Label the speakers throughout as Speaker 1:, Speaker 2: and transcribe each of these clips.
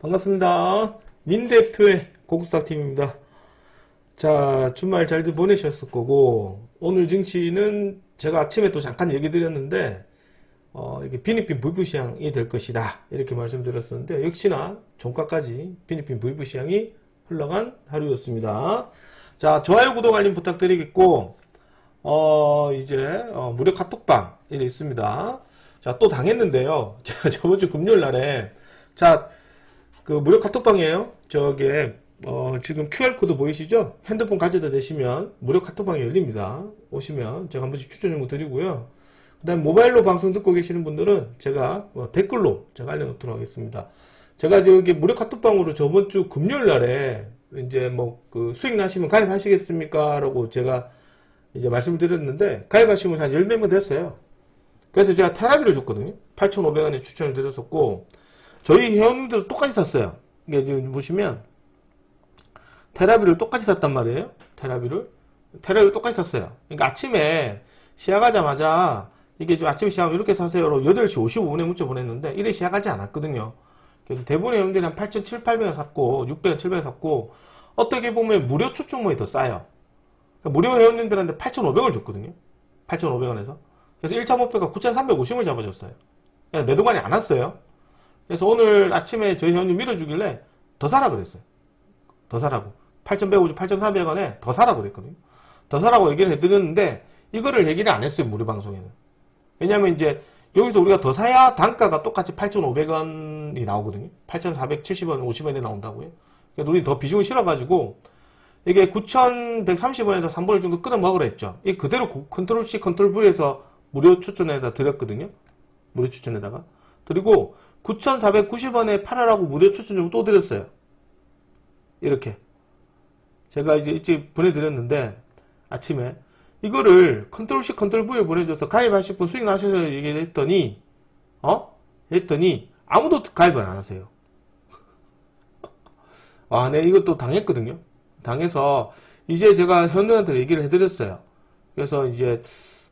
Speaker 1: 반갑습니다. 민 대표의 고급스탁팀입니다. 자, 주말 잘들 보내셨을 거고, 오늘 증시는 제가 아침에 또 잠깐 얘기 드렸는데, 이게 필리핀 부이부 시장이 될 것이다. 이렇게 말씀드렸었는데, 역시나 종가까지 필리핀 부이부 시장이 흘러간 하루였습니다. 자, 좋아요, 구독, 알림 부탁드리겠고, 무료 카톡방이 있습니다. 자, 또 당했는데요. 제가 저번주 금요일 날에, 자, 그 무료 카톡방이에요. 지금 QR코드 보이시죠? 핸드폰 가져다 대시면 무료 카톡방이 열립니다. 오시면 제가 한 번씩 추천 정보 드리고요. 그 다음에 모바일로 방송 듣고 계시는 분들은 제가 댓글로 제가 알려놓도록 하겠습니다. 제가 저기 무료 카톡방으로 저번주 금요일 날에 이제 그 수익 나시면 가입하시겠습니까? 라고 제가 이제 말씀을 드렸는데 가입하시면 한 10몇 명 됐어요. 그래서 제가 테라비를 줬거든요. 8,500원에 추천을 드렸었고, 저희 회원님들도 똑같이 샀어요. 이게 지금 보시면 테라비를 똑같이 샀단 말이에요. 테라비를 똑같이 샀어요. 그러니까 아침에 시작하자마자 이게 좀 아침에 시작하면 이렇게 사세요로 8시 55분에 문자 보냈는데 이래 시작하지 않았거든요. 그래서 대부분의 회원들이 한 8,700원 샀고 600원, 700원 샀고, 어떻게 보면 무료 추천모에 더 싸요. 그러니까 무료 회원님들한테 8,500원을 줬거든요. 8,500원에서. 그래서 1차 목표가 9,350원을 잡아줬어요. 그러니까 매도관이 안 왔어요. 그래서 오늘 아침에 저희 회원님 밀어주길래 더 사라 그랬어요. 더 사라고. 8,150, 8,400원에 더 사라고 그랬거든요. 더 사라고 얘기를 해드렸는데, 이거를 얘기를 안 했어요, 무료 방송에는. 왜냐면 이제, 여기서 우리가 더 사야 단가가 똑같이 8,500원이 나오거든요. 8,470원, 50원에 나온다고요. 그러니까 우리 더 비중을 실어가지고, 이게 9,130원에서 3분의 정도 끊어 먹으라 했죠. 이 그대로 컨트롤 C, 컨트롤 V에서 무료 추천에다 드렸거든요. 무료 추천에다가. 그리고 9,490원에 팔아라고 무료 추천 좀 또 드렸어요. 이렇게. 제가 이제 일찍 보내드렸는데, 아침에. 이거를 컨트롤 C, 컨트롤 V에 보내줘서 가입하실 분 수익 나셔서 얘기했더니, 아무도 가입을 안 하세요. 네, 이것도 당했거든요. 당해서, 이제 제가 회원들한테 얘기를 해드렸어요. 그래서 이제,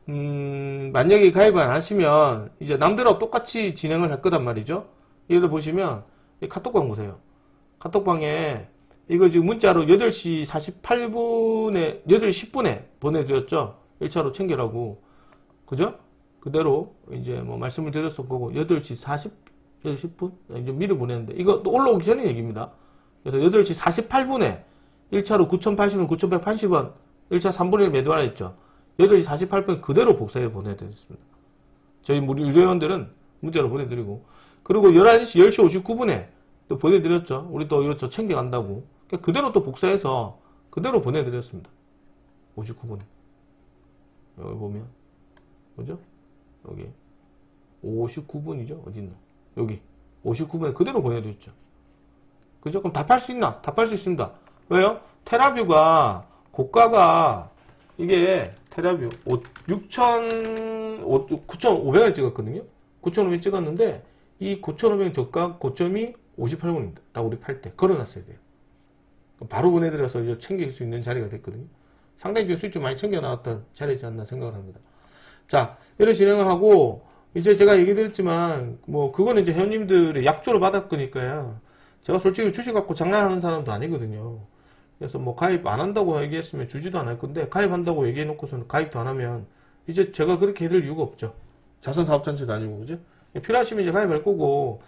Speaker 1: 만약에 가입을 안 하시면, 이제 남들하고 똑같이 진행을 할 거단 말이죠. 예를 들어 보시면, 이 카톡방 보세요. 카톡방에, 이거 지금 문자로 8시 48분에, 8시 10분에 보내드렸죠. 1차로 챙겨라고. 그죠? 그대로, 이제 말씀을 드렸을 거고, 8시 10분? 이제 미리 보냈는데, 이거 또 올라오기 전에 얘기입니다. 그래서 8시 48분에, 1차로 9,080원, 9,180원, 1차 3분의 1 매도하라 했죠. 8시 48분 그대로 복사해 보내드렸습니다. 저희 무료 회원들은 문자로 보내드리고, 그리고 10시 59분에 또 보내드렸죠. 우리 또 이거 저 챙겨간다고. 그대로 또 복사해서 그대로 보내드렸습니다. 59분. 여기 보면. 그죠? 여기. 59분이죠? 어딨나? 여기. 59분에 그대로 보내드렸죠. 그죠? 그럼 답할 수 있나? 답할 수 있습니다. 왜요? 테라뷰가, 고가가, 이게, 테라뷰, 9,500원 찍었거든요? 9,500원 찍었는데, 이 9,500원 저가 고점이 58원입니다. 딱 우리 팔 때. 걸어놨어야 돼요. 바로 보내드려서 이제 챙길 수 있는 자리가 됐거든요. 상당히 좀 수익 좀 많이 챙겨 나왔던 자리지 않나 생각을 합니다. 자, 이런 진행을 하고, 이제 제가 얘기 드렸지만, 그거는 이제 회원님들의 약조를 받았으니까요. 제가 솔직히 주식 갖고 장난하는 사람도 아니거든요. 그래서 가입 안 한다고 얘기했으면 주지도 않을 건데, 가입한다고 얘기해놓고서는 가입도 안 하면, 이제 제가 그렇게 해드릴 이유가 없죠. 자선사업단체도 아니고, 그죠? 필요하시면 이제 가입할 거고,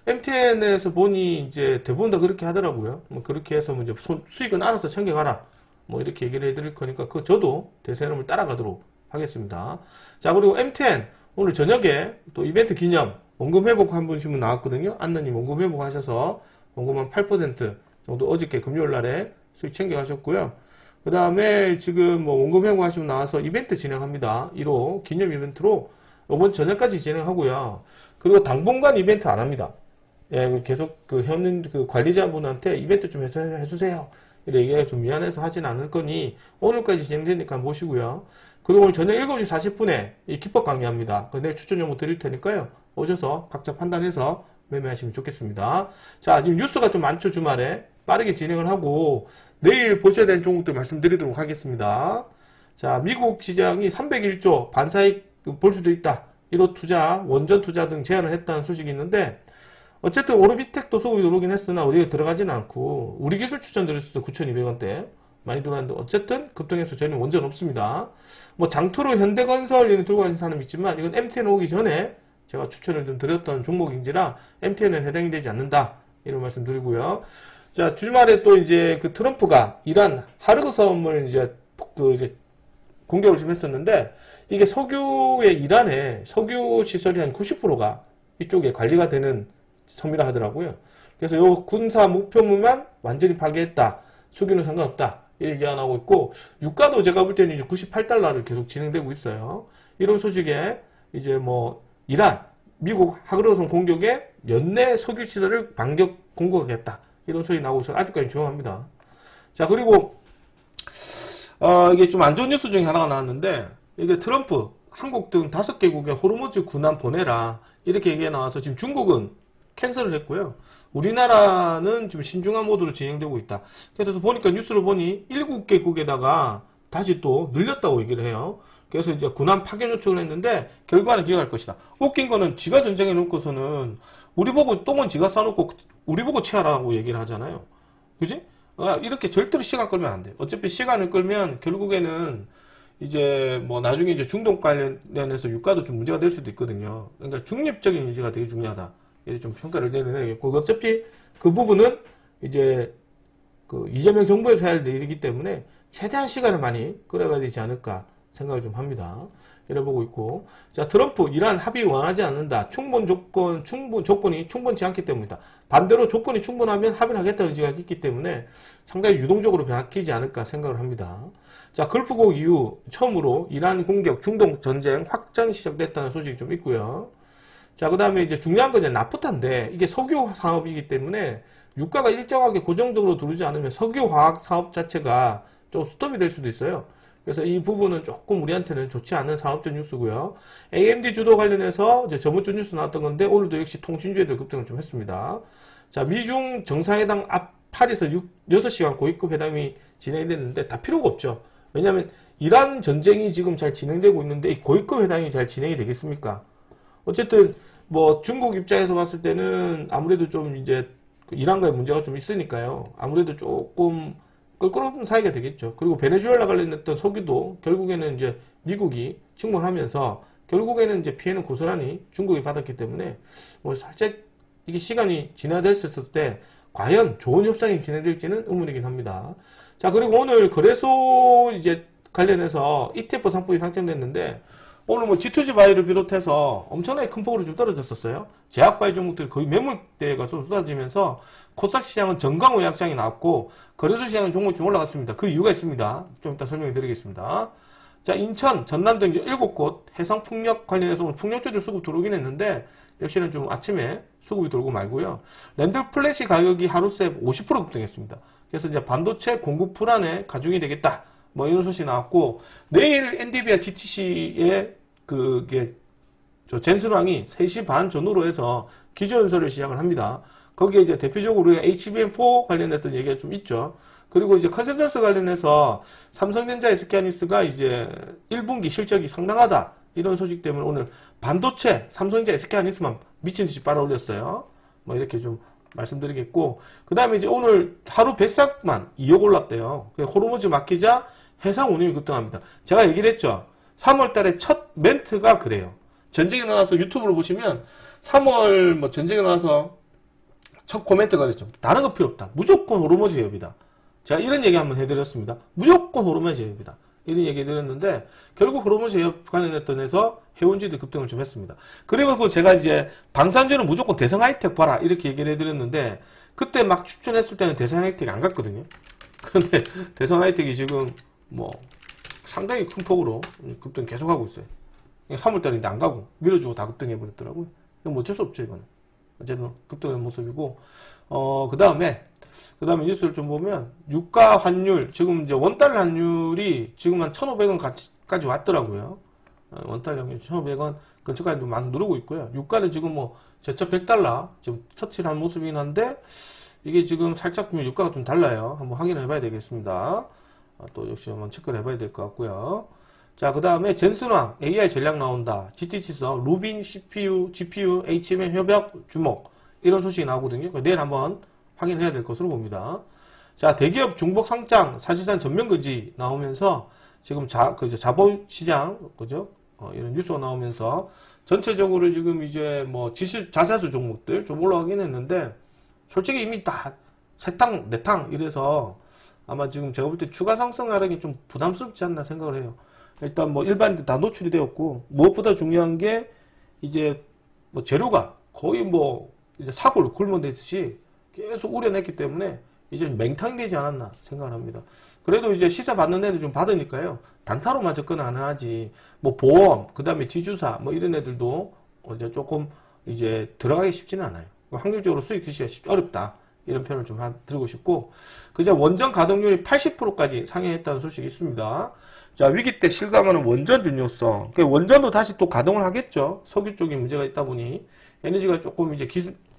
Speaker 1: MTN에서 보니 이제 대부분 다 그렇게 하더라고요. 그렇게 해서 이제 수익은 알아서 챙겨가라. 이렇게 얘기를 해드릴 거니까, 저도 대세놈을 따라가도록 하겠습니다. 자, 그리고 MTN, 오늘 저녁에 또 이벤트 기념, 원금 회복 한 분씩 나왔거든요. 안나님 원금 회복 하셔서, 원금 한 8% 정도 어저께 금요일 날에 수익 챙겨가셨고요. 그 다음에 지금 원금 회복 하시면 나와서 이벤트 진행합니다. 1호 기념 이벤트로 이번 저녁까지 진행하고요. 그리고 당분간 이벤트 안 합니다. 예, 계속 회원님 관리자분한테 이벤트 좀 해주세요. 이렇게 얘기가 좀 미안해서 하진 않을 거니 오늘까지 진행되니까 모시고요. 그리고 오늘 저녁 7시 40분에 이 기법 강의합니다. 내일 추천 정보 드릴 테니까요. 오셔서 각자 판단해서 매매하시면 좋겠습니다. 자, 지금 뉴스가 좀 많죠, 주말에. 빠르게 진행을 하고 내일 보셔야 되는 종목들 말씀드리도록 하겠습니다. 자, 미국 시장이 301조 반사익 볼 수도 있다. 1호 투자, 원전 투자 등 제한을 했다는 소식이 있는데, 어쨌든 오르비텍도 수급이 들어오긴 했으나 어디에 들어가진 않고 우리 기술 추천드렸을 때 9,200원대 많이 들어왔는데 어쨌든 급등해서 저희는 원전 없습니다. 뭐 장투로 현대건설 이런 들고 가는 사람이 있지만 이건 MTN 오기 전에 제가 추천을 좀 드렸던 종목인지라 MTN은 해당이 되지 않는다 이런 말씀 드리고요. 자, 주말에 또 이제 그 트럼프가 이란 하르그 섬을 이제 공격을 좀 했었는데 이게 석유의 이란의 석유 시설이 한 90%가 이쪽에 관리가 되는 섬이라 하더라고요. 그래서 요 군사 목표물만 완전히 파괴했다. 석유는 상관없다. 이렇게 얘기하고 있고 유가도 제가 볼 때는 이제 98달러를 계속 진행되고 있어요. 이런 소식에 이제 뭐 이란, 미국 하르그섬 공격에 연내 석유 시설을 반격 공격하겠다. 이런 소리 나오고 있어서 아직까지 조용합니다. 자, 그리고 이게 좀 안 좋은 뉴스 중에 하나가 나왔는데 이게 트럼프 한국 등 5개국에 호르무즈 군함 보내라 이렇게 얘기가 나와서 지금 중국은 캔슬을 했고요. 우리나라는 지금 신중한 모드로 진행되고 있다. 그래서 보니까 뉴스를 보니 7개국에다가 다시 또 늘렸다고 얘기를 해요. 그래서 이제 군함 파견 요청을 했는데 결과는 기각할 것이다. 웃긴 거는 지가 전쟁해 놓고서는 우리 보고 똥은 지가 싸놓고 우리 보고 치하라고 얘기를 하잖아요. 그지? 이렇게 절대로 시간 끌면 안 돼. 어차피 시간을 끌면 결국에는 이제 뭐 나중에 이제 중동 관련해서 유가도 좀 문제가 될 수도 있거든요. 그러니까 중립적인 의지가 되게 중요하다. 이렇게 좀 평가를 내려야겠고 어차피 그 부분은 이제 그 이재명 정부에서 해야 될 일이기 때문에 최대한 시간을 많이 끌어가야 되지 않을까 생각을 좀 합니다. 이래 보고 있고 자 트럼프 이란 합의 원하지 않는다. 조건이 충분치 않기 때문이다. 반대로 조건이 충분하면 합의를 하겠다는 의지가 있기 때문에 상당히 유동적으로 바뀌지 않을까 생각을 합니다. 자 걸프국 이후 처음으로 이란 공격 중동 전쟁 확전 시작됐다는 소식이 좀 있고요. 자 그 다음에 이제 중요한 건 이제 나프타인데 이게 석유 사업이기 때문에 유가가 일정하게 고정적으로 들어오지 않으면 석유화학 사업 자체가 좀 스톱이 될 수도 있어요. 그래서 이 부분은 조금 우리한테는 좋지 않은 산업적 뉴스고요. AMD 주도 관련해서 이제 저번 주 뉴스 나왔던 건데 오늘도 역시 통신주에도 급등을 좀 했습니다. 자 미중 정상회담 앞 파리에서 6시간 고위급 회담이 진행이 됐는데 다 필요가 없죠. 왜냐하면 이란 전쟁이 지금 잘 진행되고 있는데 이 고위급 회담이 잘 진행이 되겠습니까? 어쨌든 뭐 중국 입장에서 봤을 때는 아무래도 좀 이제 이란과의 문제가 좀 있으니까요. 아무래도 조금 껄끄러운 사이가 되겠죠. 그리고 베네수엘라 관련했던 석유도 결국에는 이제 미국이 침몰하면서 결국에는 이제 피해는 고스란히 중국이 받았기 때문에 뭐 살짝 이게 시간이 지나됐을 때 과연 좋은 협상이 진행될지는 의문이긴 합니다. 자 그리고 오늘 거래소 이제 관련해서 ETF 상품이 상장됐는데 오늘 뭐 G2G 바이를 비롯해서 엄청나게 큰 폭으로 좀 떨어졌었어요. 제약바이 종목들이 거의 매물대가 좀 쏟아지면서 코스닥 시장은 정강호 약장이 나왔고 거래소 시장은 종목이 좀 올라갔습니다. 그 이유가 있습니다. 좀 이따 설명해 드리겠습니다. 자 인천, 전남 등 7곳 해상풍력 관련해서 오늘 풍력주들 수급 들어오긴 했는데 역시는 좀 아침에 수급이 돌고 말고요. 랜드 플래시 가격이 하루새 50% 급등했습니다. 그래서 이제 반도체 공급 불안에 가중이 되겠다. 뭐 이런 소식이 나왔고 내일 엔비디아 GTC에 그게 젠슨왕이 3시 반 전후로 해서 기조연설을 시작을 합니다. 거기에 이제 대표적으로 HBM4 관련했던 얘기가 좀 있죠. 그리고 이제 컨센서스 관련해서 삼성전자 SK하이닉스가 이제 1분기 실적이 상당하다. 이런 소식 때문에 오늘 반도체 삼성전자 SK하이닉스만 미친듯이 빨아올렸어요. 뭐 이렇게 좀 말씀드리겠고 그 다음에 이제 오늘 하루 배싹만 2억 올랐대요. 호르무즈 막히자 해상 운임이 급등합니다. 제가 얘기를 했죠. 3월달에 첫 멘트가 그래요. 전쟁이 일어나서 유튜브로 보시면 3월 뭐 전쟁이 일어나서 첫 코멘트가 그랬죠. 다른 거 필요 없다. 무조건 호르무즈 해협이다. 제가 이런 얘기 한번 해드렸습니다. 무조건 호르무즈 해협이다. 이런 얘기 해드렸는데 결국 호르무즈 해협 관련했던 해서 해운지도 급등을 좀 했습니다. 그리고 그 제가 이제 방산주는 무조건 대성 하이텍 봐라 이렇게 얘기를 해드렸는데 그때 막 추천했을 때는 대성 하이텍이 안 갔거든요. 그런데 대성 하이텍이 지금 뭐 상당히 큰 폭으로 급등 계속하고 있어요. 3월달인데 안 가고 밀어주고 다 급등해버렸더라고요. 뭐 어쩔 수 없죠 이거는. 어쨌든 급등하는 모습이고 그 다음에 뉴스를 좀 보면 유가 환율 지금 이제 원달러 환율이 지금 한 1,500원까지 왔더라고요. 원달러 환율 1,500원 근처까지 막 누르고 있고요. 유가는 지금 뭐 제차 100달러 지금 터치를 한 모습이긴 한데 이게 지금 살짝 유가가 좀 달라요. 한번 확인을 해봐야 되겠습니다. 또 역시 한번 체크를 해봐야 될 것 같고요. 자, 그 다음에 젠슨왕 AI 전략 나온다. GTC서 루빈 CPU, GPU, HBM 협약 주목. 이런 소식이 나오거든요. 내일 한번 확인을 해야 될 것으로 봅니다. 자, 대기업 중복 상장 사실상 전면 금지 나오면서 지금 자본시장, 그죠? 이런 뉴스가 나오면서 전체적으로 지금 이제 뭐 자사주 종목들 좀 올라가긴 했는데 솔직히 이미 다 세탕, 네탕 이래서 아마 지금 제가 볼 때 추가 상승하려니 좀 부담스럽지 않나 생각을 해요. 일단 뭐 일반인들 다 노출이 되었고 무엇보다 중요한 게 이제 뭐 재료가 거의 뭐 이제 사골 굶어댔듯이 계속 우려냈기 때문에 이제 맹탕이 되지 않았나 생각을 합니다. 그래도 이제 시세 받는 애들 좀 받으니까요. 단타로만 접근 안 하지. 뭐 보험, 그 다음에 지주사, 뭐 이런 애들도 이제 조금 이제 들어가기 쉽지는 않아요. 확률적으로 수익 드시기가 어렵다. 이런 표현을 좀 드리고 싶고. 그저 원전 가동률이 80%까지 상회했다는 소식이 있습니다. 자, 위기 때 실감하는 원전 중요성. 원전도 다시 또 가동을 하겠죠. 석유 쪽에 문제가 있다 보니 에너지가 조금 이제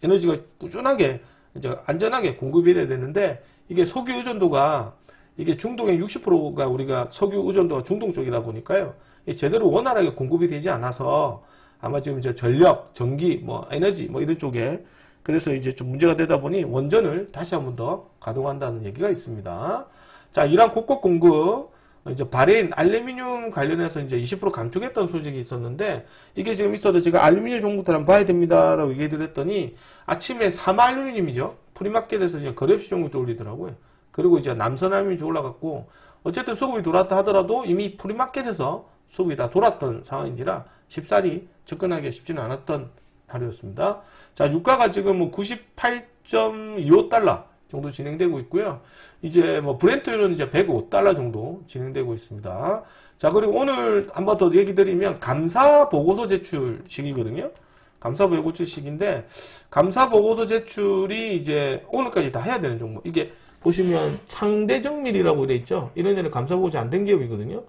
Speaker 1: 에너지가 꾸준하게 이제 안전하게 공급이 돼야 되는데 이게 석유 의존도가 이게 중동의 60%가 우리가 석유 의존도가 중동 쪽이다 보니까요. 제대로 원활하게 공급이 되지 않아서 아마 지금 이제 전력, 전기, 뭐 에너지 뭐 이런 쪽에 그래서 이제 좀 문제가 되다 보니 원전을 다시 한 번 더 가동한다는 얘기가 있습니다. 자, 이란 곡곡 공급 이제 바레인 알루미늄 관련해서 이제 20% 감축했던 소식이 있었는데 이게 지금 있어도 제가 알루미늄 종목들 한번 봐야 됩니다라고 얘기 드렸더니 아침에 삼알루미늄이죠. 프리마켓에서 이제 거래없이 종목도 올리더라고요. 그리고 이제 남선 알루미늄이 올라갔고 어쨌든 수급이 돌았다 하더라도 이미 프리마켓에서 수급이 다 돌았던 상황인지라 쉽사리 접근하기가 쉽지는 않았던 하루였습니다. 자, 유가가 지금 뭐 98.25달러 정도 진행되고 있고요. 이제 뭐 브렌트유는 이제 105달러 정도 진행되고 있습니다. 자, 그리고 오늘 한 번 더 얘기 드리면 감사 보고서 제출 시기거든요. 감사 보고서 시기인데 감사 보고서 제출이 이제 오늘까지 다 해야 되는 종목. 이게 보시면 창대정밀이라고 되어 있죠. 이런 데는 감사 보고서 안 된 기업이거든요.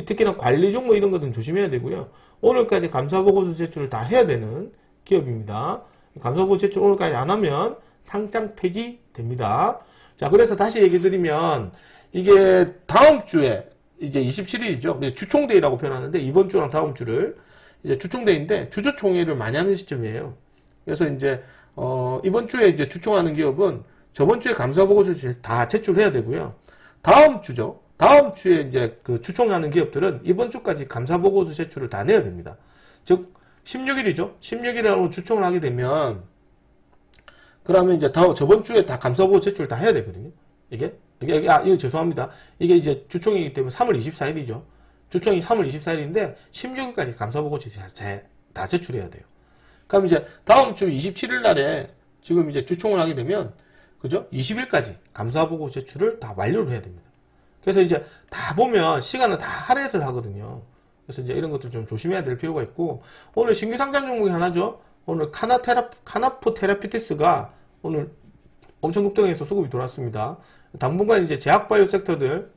Speaker 1: 특히나 관리 종목 이런 것들은 조심해야 되고요. 오늘까지 감사 보고서 제출을 다 해야 되는 기업입니다. 감사 보고서 제출 오늘까지 안 하면 상장 폐지됩니다. 자, 그래서 다시 얘기 드리면 이게 다음 주에 이제 27일이죠. 주총대회라고 표현하는데 이번 주랑 다음 주를 이제 주총대회인데 주주총회를 많이 하는 시점이에요. 그래서 이제 이번 주에 이제 주총하는 기업은 저번 주에 감사보고서를 다 제출해야 되고요. 다음 주죠. 다음 주에 이제 그 주총하는 기업들은 이번 주까지 감사보고서 제출을 다 내야 됩니다. 즉 16일이죠. 16일에 주총을 하게 되면 그러면 이제 저번 주에 다 감사보고 제출 다 해야 되거든요. 이거 죄송합니다. 이게 이제 주총이기 때문에 3월 24일이죠. 주총이 3월 24일인데 16일까지 감사보고 다 제출해야 돼요. 그럼 이제 다음 주 27일 날에 지금 이제 주총을 하게 되면 그죠? 20일까지 감사보고 제출을 다 완료를 해야 됩니다. 그래서 이제 다 보면 시간은 다 할애해서 하거든요. 그래서 이제 이런 것들 좀 조심해야 될 필요가 있고 오늘 신규 상장 종목이 하나죠. 오늘 카나프 테라피티스가 오늘 엄청 급등해서 수급이 돌았습니다. 당분간 이제 제약바이오 섹터들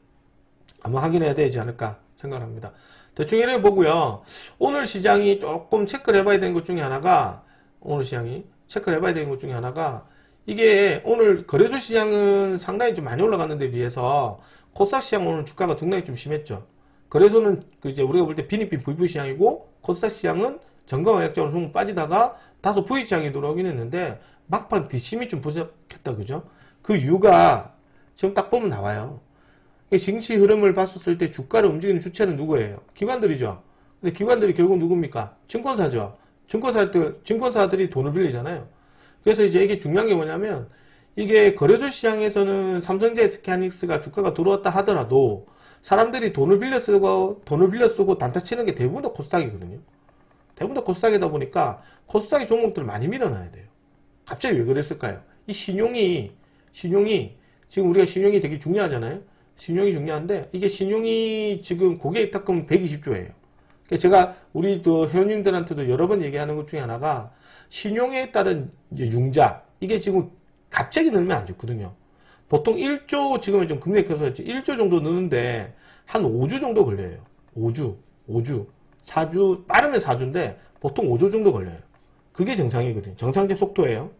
Speaker 1: 아마 확인해야 되지 않을까 생각을 합니다. 대충 이렇게 보고요. 오늘 시장이 조금 체크를 해봐야 되는 것 중에 하나가 이게 오늘 거래소 시장은 상당히 좀 많이 올라갔는데 비해서 코스닥 시장 오늘 주가가 등락이 좀 심했죠. 거래소는 이제 우리가 볼 때 빈익빈 VV 시장이고 코스닥 시장은 정가와약적으로 조금 빠지다가 다소 V 시장이 돌아오긴 했는데 막판 뒷심이 좀 부족했다 그죠? 그 이유가 지금 딱 보면 나와요. 증시 흐름을 봤었을 때 주가를 움직이는 주체는 누구예요? 기관들이죠. 근데 기관들이 결국 누굽니까? 증권사죠. 증권사들이 돈을 빌리잖아요. 그래서 이제 이게 중요한 게 뭐냐면 이게 거래소 시장에서는 삼성전자 SK하이닉스가 주가가 들어왔다 하더라도 사람들이 돈을 빌려 쓰고 단타 치는 게 대부분 다 코스닥이거든요. 대부분 다 코스닥이다 보니까 코스닥의 종목들을 많이 밀어놔야 돼요. 갑자기 왜 그랬을까요? 이 신용이 지금 우리가 신용이 되게 중요하잖아요. 신용이 중요한데 이게 신용이 지금 고객 입탁금 120조예요. 제가 우리 회원님들한테도 여러 번 얘기하는 것 중에 하나가 신용에 따른 융자 이게 지금 갑자기 늘면 안 좋거든요. 보통 1조 지금은 좀 금리가 커서 1조 정도 느는데 한 5주 정도 걸려요. 5주 4주 빠르면 4주인데 보통 5주 정도 걸려요. 그게 정상이거든요. 정상적 속도예요.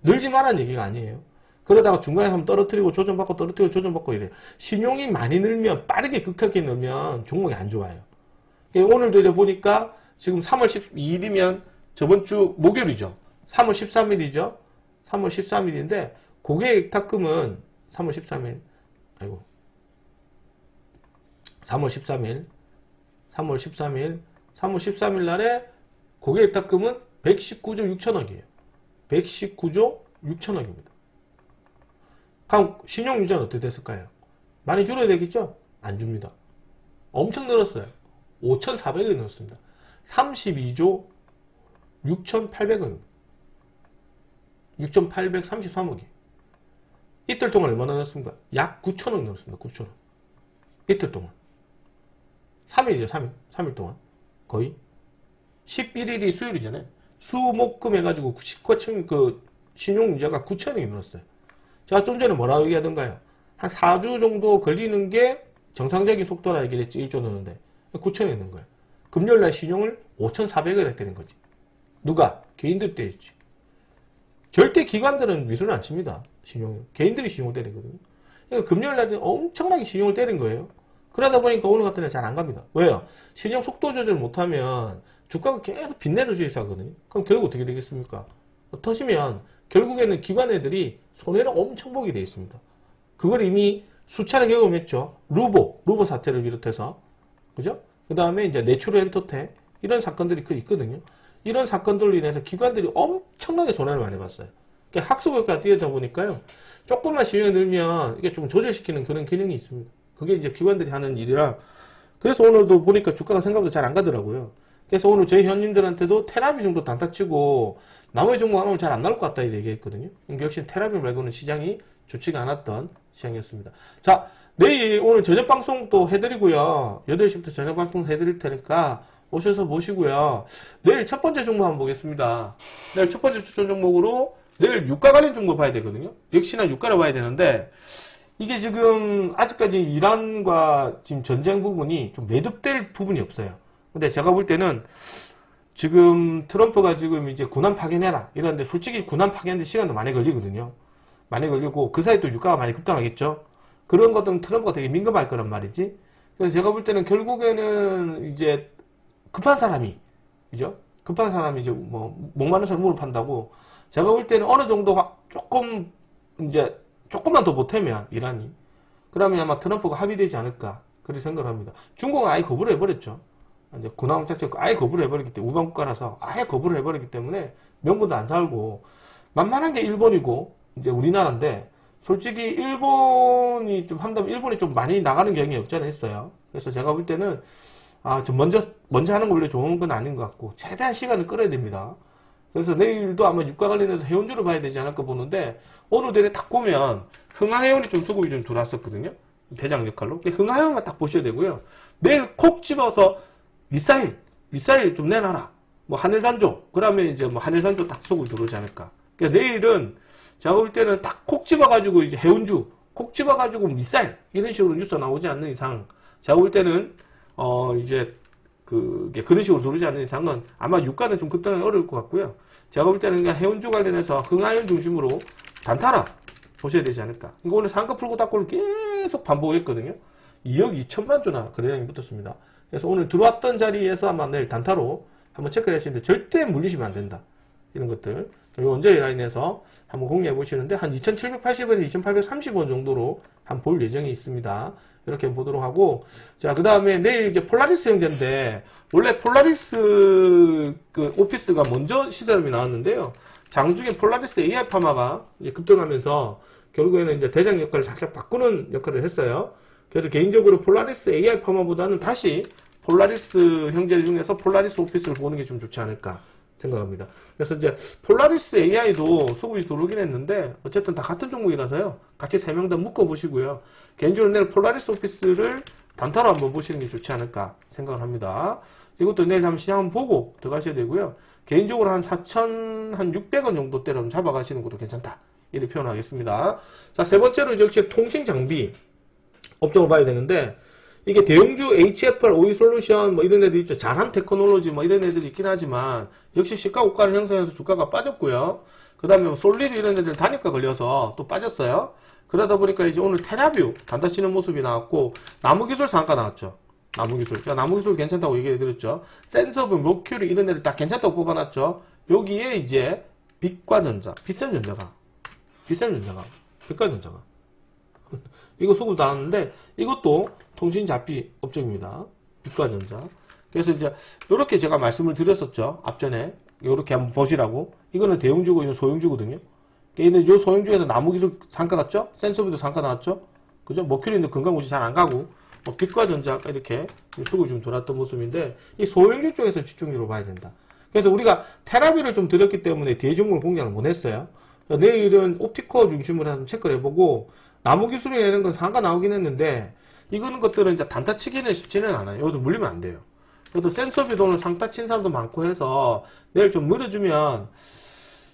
Speaker 1: 늘지 말라는 얘기가 아니에요. 그러다가 중간에 한번 떨어뜨리고 조정받고 이래요. 신용이 많이 늘면 빠르게 급하게 늘면 종목이 안 좋아요. 오늘도 이래 보니까 지금 3월 12일이면 저번 주 목요일이죠. 3월 13일이죠. 3월 13일인데 고객탁금은 3월 13일 3월 13일 날에 고객탁금은 119조 6천억이에요. 119조 6천억입니다. 그럼 신용유자는 어떻게 됐을까요? 많이 줄어야 되겠죠? 안 줍니다. 엄청 늘었어요. 5,400억 늘었습니다. 32조 6,800억입니다. 6,833억이. 이틀 동안 얼마나 늘었습니까? 약 9천억 늘었습니다. 9천억. 이틀 동안. 3일이죠, 3일. 3일 동안. 거의. 11일이 수요일이잖아요. 수목금 해가지고 그 신용유자가 9천억이 늘었어요. 제가 좀 전에 뭐라고 얘기하던가요? 한 4주 정도 걸리는 게 정상적인 속도라 얘기를 했지. 1조 넣는데. 9천억이 있는 거예요. 금요일날 신용을 5,400을 했다는 거지. 누가? 개인들이 때렸지. 절대 기관들은 미술을 안 칩니다. 신용을. 개인들이 신용을 때리거든요. 그러니까 금요일날 엄청나게 신용을 때린 거예요. 그러다 보니까 오늘 같은 날 잘 안 갑니다. 왜요? 신용 속도 조절 못하면 주가가 계속 빚내서 주식 하거든요. 그럼 결국 어떻게 되겠습니까? 터지면 결국에는 기관 애들이 손해를 엄청 보게 되어 있습니다. 그걸 이미 수차례 경험했죠. 루보 사태를 비롯해서. 그죠? 그 다음에 이제 내추럴 엔터테 이런 사건들이 있거든요. 이런 사건들로 인해서 기관들이 엄청나게 손해를 많이 봤어요. 그러니까 학습효과가 뛰어다 보니까요. 조금만 신용이 늘면 이게 좀 조절시키는 그런 기능이 있습니다. 그게 이제 기관들이 하는 일이라. 그래서 오늘도 보니까 주가가 생각보다 잘 안 가더라고요. 그래서 오늘 저희 회원님들한테도 테라비 정도 단타치고 나머지 종목 오늘 잘 안 나올 것 같다 이렇게 얘기했거든요. 역시 테라비 말고는 시장이 좋지가 않았던 시장이었습니다. 자, 내일 오늘 저녁 방송 또 해드리고요. 8시부터 저녁 방송 해드릴 테니까 오셔서 보시고요. 내일 첫 번째 종목 한번 보겠습니다. 내일 첫 번째 추천 종목으로 내일 유가 관련 종목 봐야 되거든요. 역시나 유가를 봐야 되는데 이게 지금 아직까지 이란과 지금 전쟁 부분이 좀 매듭될 부분이 없어요. 근데 제가 볼 때는 지금 트럼프가 지금 이제 군함 파견해라 이러는데 솔직히 군함 파견하는데 시간도 많이 걸리거든요. 많이 걸리고 그 사이 또 유가가 많이 급등하겠죠. 그런 것들은 트럼프가 되게 민감할 거란 말이지. 그래서 제가 볼 때는 결국에는 이제 급한 사람이, 그죠? 급한 사람이 이제 뭐 목마른 사람 물을 판다고. 제가 볼 때는 어느 정도 조금 이제 조금만 더 보태면 이란이 그러면 아마 트럼프가 합의되지 않을까 그렇게 생각을 합니다. 중국은 아예 거부를 해버렸죠. 이제 군함 자체가 아예 거부를 해버렸기 때문에 우방국가라서 아예 거부를 해버렸기 때문에 명분도 안 살고 만만한 게 일본이고 이제 우리나라인데 솔직히 일본이 좀 한다면 일본이 좀 많이 나가는 경향이 없지 않아 있어요. 그래서 제가 볼 때는 좀 먼저 하는 거 원래 좋은 건 아닌 것 같고 최대한 시간을 끌어야 됩니다. 그래서 내일도 아마 유가 관련해서 해운주를 봐야 되지 않을까 보는데 오늘 내내 딱 보면 흥하해운이 좀 수급이 좀 들어왔었거든요. 대장 역할로. 흥하해운만 딱 보셔야 되고요. 내일 콕 집어서 미사일 좀 내놔라. 뭐 한일산조. 그러면 이제 뭐 한일산조 딱 수급이 들어오지 않을까. 그러니까 내일은 제가 볼 때는 딱 콕 집어가지고 이제 해운주, 콕 집어가지고 미사일 이런 식으로 뉴스 나오지 않는 이상 제가 볼 때는 이제 그런 식으로 들어오지 않는 이상은 아마 유가는 좀 급등하기 어려울 것 같고요. 제가 볼 때는 그냥 해운주 관련해서 흥하해운 중심으로 단타라 보셔야 되지 않을까. 그러니까 오늘 상급 풀고 닦고를 계속 반복했거든요. 2억 2천만 주나 거래량이 붙었습니다. 그래서 오늘 들어왔던 자리에서 아마 내일 단타로 한번 체크를 하시는데 절대 물리시면 안 된다. 이런 것들. 원저리 라인에서 한번 공략해 보시는데 한 2,780원에서 2,830원 정도로 한번 볼 예정이 있습니다. 이렇게 보도록 하고, 자, 그 다음에 내일 이제 폴라리스 형제인데, 원래 폴라리스 오피스가 먼저 시설이 나왔는데요. 장중에 폴라리스 AI 파마가 이제 급등하면서 결국에는 이제 대장 역할을 살짝 바꾸는 역할을 했어요. 그래서 개인적으로 폴라리스 AI 파마보다는 다시 폴라리스 형제 중에서 폴라리스 오피스를 보는 게 좀 좋지 않을까 생각합니다. 그래서 이제 폴라리스 AI도 수급이 들어오긴 했는데 어쨌든 다 같은 종목이라서요. 같이 3명 다 묶어보시고요. 개인적으로 내일 폴라리스 오피스를 단타로 한번 보시는 게 좋지 않을까 생각을 합니다. 이것도 내일 한번 시장 한번 보고 들어가셔야 되고요. 개인적으로 한 4,600원 정도대로 한번 잡아가시는 것도 괜찮다. 이렇게 표현하겠습니다. 자, 세 번째로 역시 통신 장비 업종을 봐야 되는데 이게 대형주 HFR, OE솔루션 뭐 이런 애들 있죠. 잘함 테크놀로지 뭐 이런 애들이 있긴 하지만 역시 시가 고가를 형성해서 주가가 빠졌고요. 그 다음에 솔리드 이런 애들 단위가 걸려서 또 빠졌어요. 그러다 보니까 이제 오늘 테라뷰 단타 치는 모습이 나왔고 나무기술 상가 나왔죠. 나무기술. 제가 나무기술 괜찮다고 얘기해드렸죠. 센서브, 머큐리 이런 애들 다 괜찮다고 뽑아놨죠. 여기에 이제 빛과 전자, 빗센전자가 비싼 전자가, 백과전자가. 이거 수급 나왔는데, 이것도 통신 잡비 업종입니다. 빛과전자. 그래서 이제, 요렇게 제가 말씀을 드렸었죠. 앞전에. 요렇게 한번 보시라고. 이거는 대형주고, 이건 소형주거든요. 얘는 요 소형주에서 나무기술 상가 갔죠? 센서비도 상가 나왔죠? 그죠? 머큐리는 금강구시 잘 안 가고, 빛과전자 이렇게 수급이 좀 돌았던 모습인데, 이 소형주 쪽에서 집중적으로 봐야 된다. 그래서 우리가 테라비를 좀 드렸기 때문에 대중물 공략을 못 했어요. 내일은 옵티코어 중심으로 한번 체크를 해보고, 나무기술이라는 건 상가 나오긴 했는데, 이거는 것들은 이제 단타 치기는 쉽지는 않아요. 여기서 물리면 안 돼요. 그래도 센서비도 오늘 상타 친 사람도 많고 해서, 내일 좀 물어주면,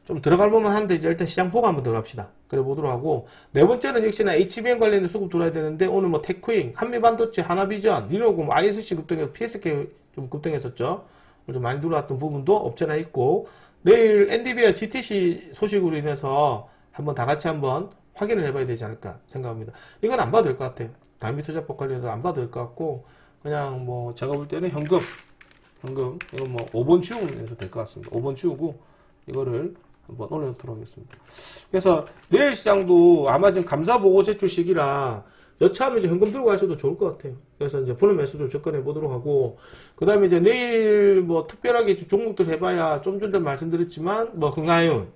Speaker 1: 좀 들어갈 만만 한데, 이제 일단 시장 보고 한번 들어갑시다. 그래 보도록 하고, 네 번째는 역시나 HBM 관련된 수급 들어야 되는데, 오늘 뭐 테크잉, 한미반도체, 하나비전, 리노공, ISC 급등해서 PSK 좀 급등했었죠. 좀 많이 들어왔던 부분도 없잖아 있고, 내일 NDB와 GTC 소식으로 인해서 한번 다 같이 한번 확인을 해봐야 되지 않을까 생각합니다. 이건 안 봐도 될 것 같아요. 단기투자법 관련해서 안 봐도 될 것 같고, 그냥 뭐 제가 볼 때는 현금, 이건 뭐 5번 치우면 해도 될 것 같습니다. 5번 치우고, 이거를 한번 올려놓도록 하겠습니다. 그래서 내일 시장도 아마 지금 감사보고 제출 시기라 여차하면 이제 현금 들고 가셔도 좋을 것 같아요. 그래서 이제 보는 매수 좀 접근해 보도록 하고, 그 다음에 이제 내일 뭐 특별하게 종목들 해봐야 좀 전에 말씀드렸지만, 뭐 흥하윤,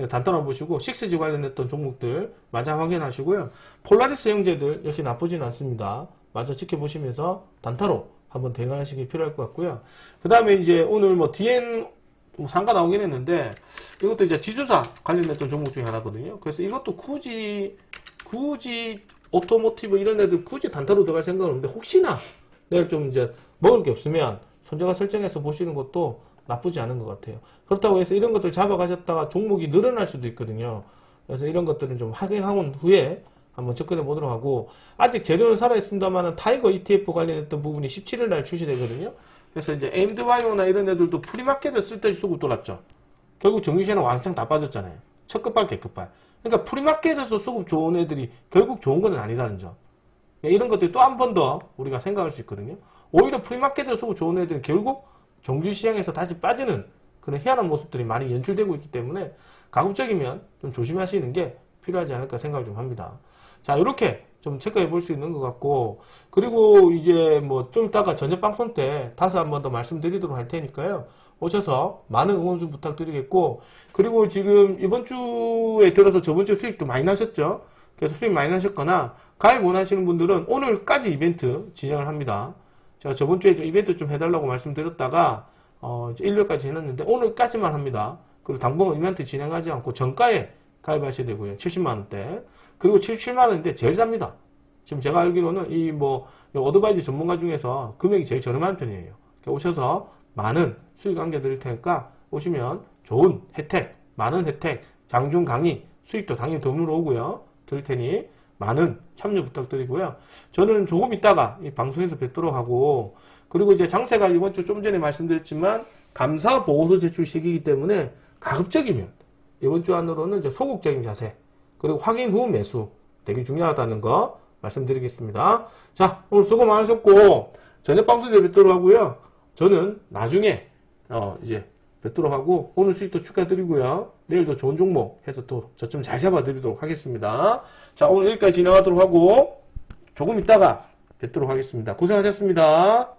Speaker 1: 단단한 보시고, 식스지 관련했던 종목들 마저 확인하시고요. 폴라리스 형제들 역시 나쁘진 않습니다. 마저 지켜보시면서 단타로 한번 대응하시기 필요할 것 같고요. 그 다음에 이제 오늘 뭐 DN 상가 나오긴 했는데, 이것도 이제 지주사 관련됐던 종목 중에 하나거든요. 그래서 이것도 굳이 오토모티브 이런 애들 굳이 단타로 들어갈 생각은 없는데, 혹시나 내일 좀 이제 먹을 게 없으면 손자가 설정해서 보시는 것도 나쁘지 않은 것 같아요. 그렇다고 해서 이런 것들 잡아가셨다가 종목이 늘어날 수도 있거든요. 그래서 이런 것들은 좀 확인한 후에 한번 접근해 보도록 하고, 아직 재료는 살아있습니다만 타이거 ETF 관련했던 부분이 17일 날 출시되거든요. 그래서 이제 에임드바이오나 이런 애들도 프리마켓을 쓸데없이 수급 돌았죠. 결국 정유시에는 왕창 다 빠졌잖아요. 첫 끝발, 개끝발. 그러니까 프리마켓에서 수급 좋은 애들이 결국 좋은 건 아니다는 점. 이런 것들이 또 한 번 더 우리가 생각할 수 있거든요. 오히려 프리마켓에서 수급 좋은 애들은 결국 정규시장에서 다시 빠지는 그런 희한한 모습들이 많이 연출되고 있기 때문에 가급적이면 좀 조심하시는 게 필요하지 않을까 생각을 좀 합니다. 자, 이렇게 좀 체크해 볼 수 있는 것 같고, 그리고 이제 뭐 좀 이따가 저녁 방송 때 다시 한 번 더 말씀드리도록 할 테니까요. 오셔서 많은 응원 좀 부탁드리겠고, 그리고 지금 이번 주에 들어서 저번 주 수익도 많이 나셨죠? 그래서 수익 많이 나셨거나 가입 원하시는 분들은 오늘까지 이벤트 진행을 합니다. 제가 저번 주에 이벤트 좀 해달라고 말씀드렸다가 일요일까지 해놨는데 오늘까지만 합니다. 그리고 당분간 이벤트 진행하지 않고 정가에 가입하셔야 되고요. 70만원대. 그리고 77만원인데 제일 삽니다. 지금 제가 알기로는 이 어드바이즈 전문가 중에서 금액이 제일 저렴한 편이에요. 오셔서 많은 수익 안겨드릴 테니까 오시면 좋은 혜택, 많은 혜택, 장중 강의, 수익도 당연히 덤으로 오고요. 드릴 테니 많은 참여 부탁드리고요. 저는 조금 있다가 이 방송에서 뵙도록 하고, 그리고 이제 장세가 이번 주 좀 전에 말씀드렸지만 감사 보고서 제출 시기이기 때문에 가급적이면 이번 주 안으로는 이제 소극적인 자세, 그리고 확인 후 매수 되게 중요하다는 거 말씀드리겠습니다. 자, 오늘 수고 많으셨고 저녁 방송에 뵙도록 하고요. 저는 나중에 이제 뵙도록 하고 오늘 수익도 축하드리고요. 내일도 좋은 종목 해서 또 저점 잘 잡아드리도록 하겠습니다. 자, 오늘 여기까지 진행하도록 하고 조금 있다가 뵙도록 하겠습니다. 고생하셨습니다.